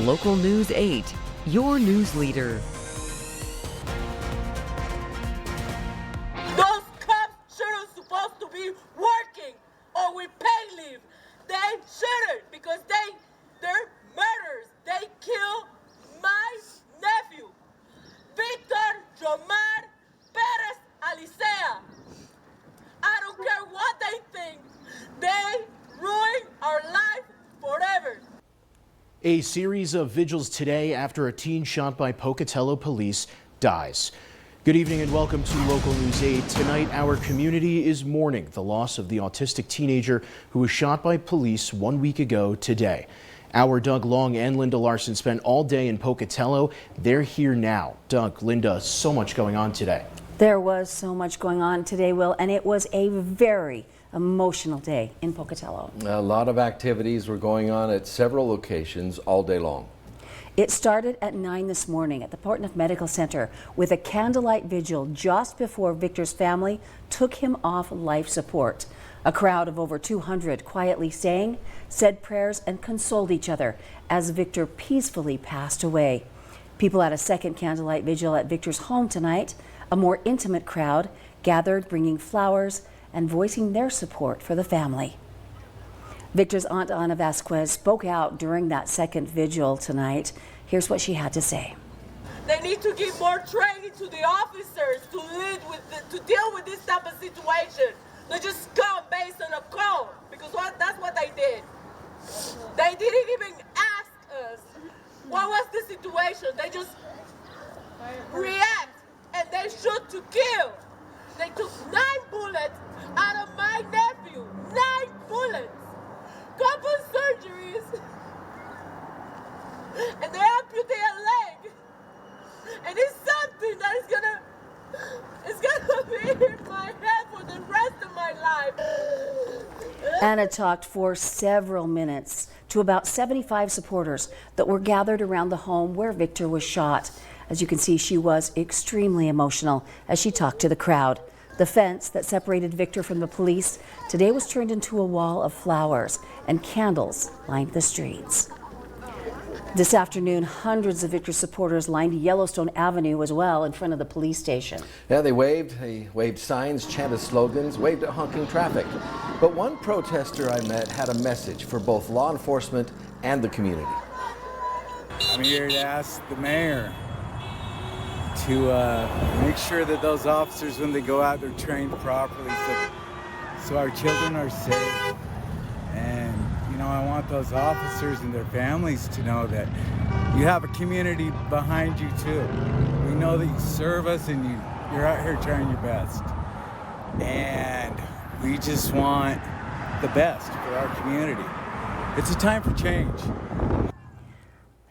Local News 8, your news leader. Those cops shouldn't supposed to be working or with pay leave. They shouldn't because they're murderers. They killed my nephew, Victor Jomar Perez Alicea. I don't care what they think. They ruined our life forever. A series of vigils today after a teen shot by Pocatello police dies. Good evening and welcome to Local News 8. Tonight, our community is mourning the loss of the autistic teenager who was shot by police 1 week ago today. Our Doug Long and Linda Larson spent all day in Pocatello. They're here now. Doug, Linda, so much going on today. There was so much going on today, Will, and it was a very emotional day in Pocatello. A lot of activities were going on at several locations all day long. It started at 9 this morning at the Portneuf Medical Center with a candlelight vigil just before Victor's family took him off life support. A crowd of over 200 quietly sang, said prayers, and consoled each other as Victor peacefully passed away. People at a second candlelight vigil at Victor's home tonight, a more intimate crowd gathered bringing flowers and voicing their support for the family. Victor's aunt Ana Vasquez spoke out during that second vigil tonight. Here's what she had to say. They need to give more training to the officers to deal with this type of situation. They just come based on a call because that's what they did. They didn't even ask us what was the situation. They just react and they shoot to kill. They took 9 bullets out of my nephew. 9 bullets. Couple surgeries. And they amputate a leg. And it's something that is gonna be in my head for the rest of my life. Anna talked for several minutes to about 75 supporters that were gathered around the home where Victor was shot. As you can see, she was extremely emotional as she talked to the crowd. The fence that separated Victor from the police today was turned into a wall of flowers, and candles lined the streets. This afternoon, hundreds of Victor supporters lined Yellowstone Avenue as well in front of the police station. Yeah, they waved signs, chanted slogans, waved at honking traffic. But one protester I met had a message for both law enforcement and the community. I'm here to ask the mayor to make sure that those officers, when they go out, they're trained properly so our children are safe. And, you know, I want those officers and their families to know that you have a community behind you too. We know that you serve us and you're out here trying your best. And we just want the best for our community. It's a time for change.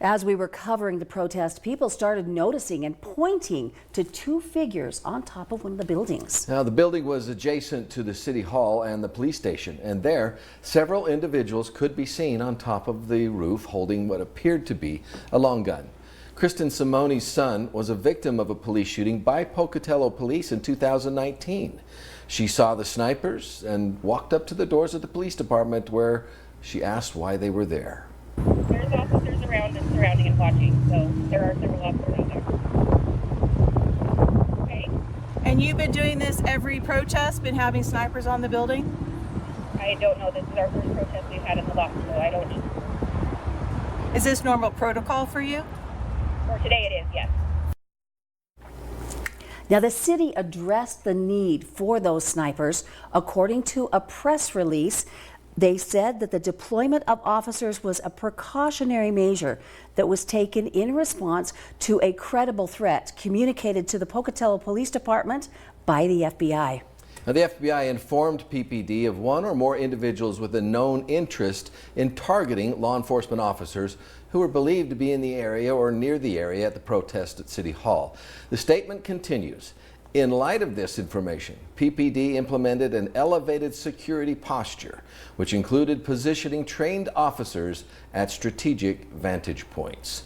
As we were covering the protest, people started noticing and pointing to 2 figures on top of one of the buildings. Now, the building was adjacent to the city hall and the police station, and there, several individuals could be seen on top of the roof holding what appeared to be a long gun. Kristen Simone's son was a victim of a police shooting by Pocatello police in 2019. She saw the snipers and walked up to the doors of the police department where she asked why they were there. There's officers around and surrounding and watching, so there are several officers out there. Okay. And you've been doing this every protest, been having snipers on the building? I don't know. This is our first protest we've had in the box, so I don't know. Is this normal protocol for you? For today it is, yes. Now, the city addressed the need for those snipers. According to a press release, they said that the deployment of officers was a precautionary measure that was taken in response to a credible threat communicated to the Pocatello Police Department by the FBI. Now, the FBI informed PPD of 1 or more individuals with a known interest in targeting law enforcement officers who were believed to be in the area or near the area at the protest at City Hall. The statement continues. In light of this information, PPD implemented an elevated security posture, which included positioning trained officers at strategic vantage points.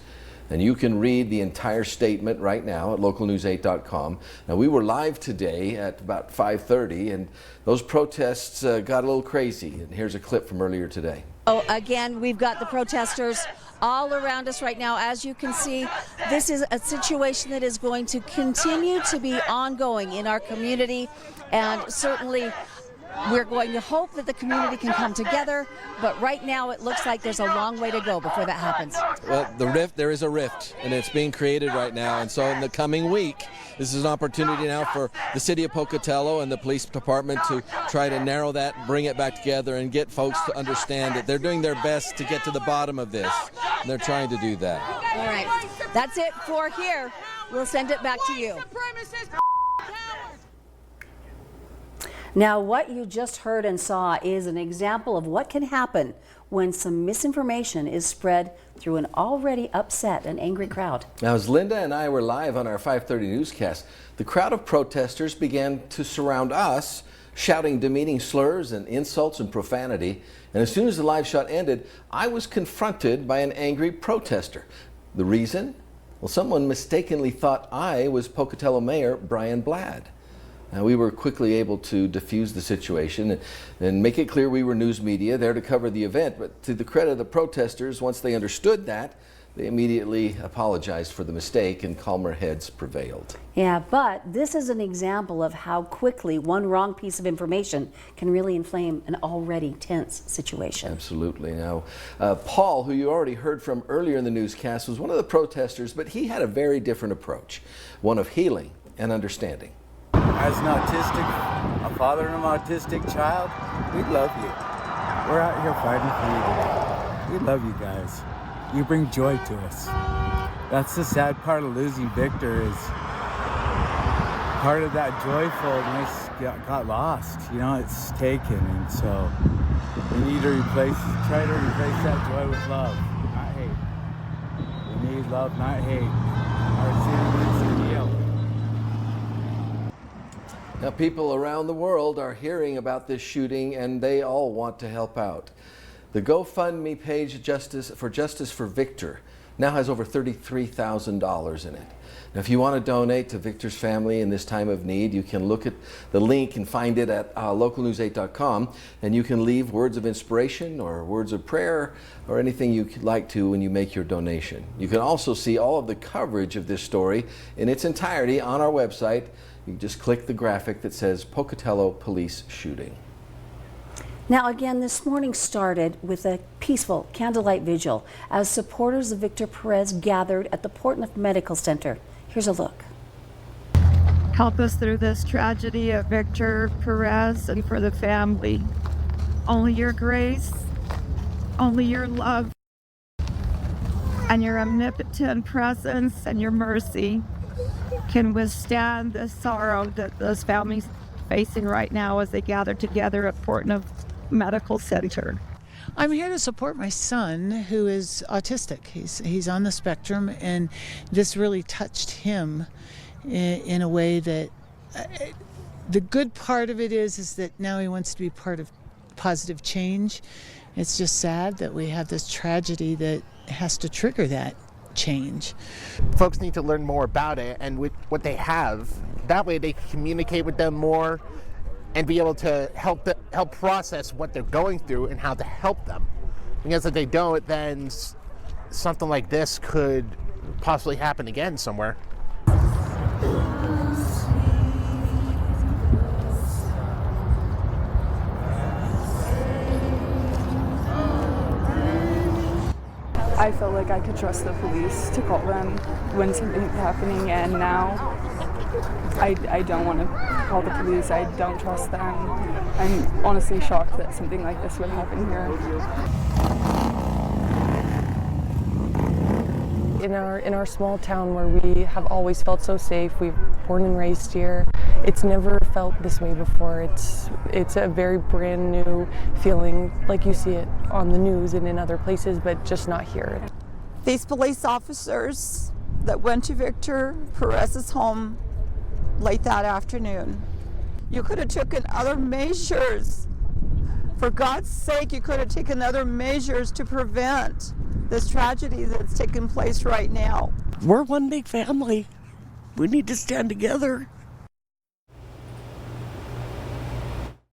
And you can read the entire statement right now at localnews8.com. Now, we were live today at about 5:30, and those protests got a little crazy. And here's a clip from earlier today. Oh, again, we've got the protesters all around us right now. As you can see, this is a situation that is going to continue to be ongoing in our community, and certainly we're going to hope that the community can come together, but right now it looks like there's a long way to go before that happens. Well, there is a rift, and it's being created right now, and so in the coming week, this is an opportunity now for the city of Pocatello and the police department to try to narrow that, bring it back together, and get folks to understand that they're doing their best to get to the bottom of this, and they're trying to do that. All right, that's it for here. We'll send it back to you. Now, what you just heard and saw is an example of what can happen when some misinformation is spread through an already upset and angry crowd. Now, as Linda and I were live on our 5:30 newscast, the crowd of protesters began to surround us, shouting demeaning slurs and insults and profanity. And as soon as the live shot ended, I was confronted by an angry protester. The reason? Well, someone mistakenly thought I was Pocatello Mayor Brian Bladd. Now, we were quickly able to diffuse the situation and make it clear we were news media there to cover the event. But to the credit of the protesters, once they understood that, they immediately apologized for the mistake and calmer heads prevailed. Yeah, but this is an example of how quickly one wrong piece of information can really inflame an already tense situation. Absolutely. Now, Paul, who you already heard from earlier in the newscast, was one of the protesters, but he had a very different approach, one of healing and understanding. As a father and an autistic child, we love you. We're out here fighting for you today. We love you guys. You bring joy to us. That's the sad part of losing Victor, is part of that joyfulness got lost. You know, it's taken, and so we need to try to replace that joy with love, not hate. We need love, not hate. Our city needs to heal. Now, people around the world are hearing about this shooting, and they all want to help out. The GoFundMe page Justice for Victor now has over $33,000 in it. Now, if you want to donate to Victor's family in this time of need, you can look at the link and find it at localnews8.com, and you can leave words of inspiration or words of prayer or anything you'd like to when you make your donation. You can also see all of the coverage of this story in its entirety on our website. You just click the graphic that says Pocatello Police Shooting. Now, again, this morning started with a peaceful candlelight vigil as supporters of Victor Perez gathered at the Portneuf Medical Center. Here's a look. Help us through this tragedy of Victor Perez and for the family. Only your grace, only your love, and your omnipotent presence and your mercy can withstand the sorrow that those families are facing right now as they gather together at Portneuf Medical Center. I'm here to support my son, who is autistic. He's on the spectrum, and this really touched him in a way that the good part of it is that now he wants to be part of positive change. It's just sad that we have this tragedy that has to trigger that change. Folks need to learn more about it and with what they have. That way they can communicate with them more and be able to help process what they're going through and how to help them. Because if they don't, then something like this could possibly happen again somewhere. I felt like I could trust the police to call them when something's happening, and now I don't want to call the police. I don't trust them. I'm honestly shocked that something like this would happen here. In our small town where we have always felt so safe, we've born and raised here, it's never felt this way before. It's a very brand new feeling, like you see it on the news and in other places, but just not here. These police officers that went to Victor Perez's home late that afternoon, you could have taken other measures. For God's sake, you could have taken other measures to prevent this tragedy that's taking place right now. We're one big family. We need to stand together.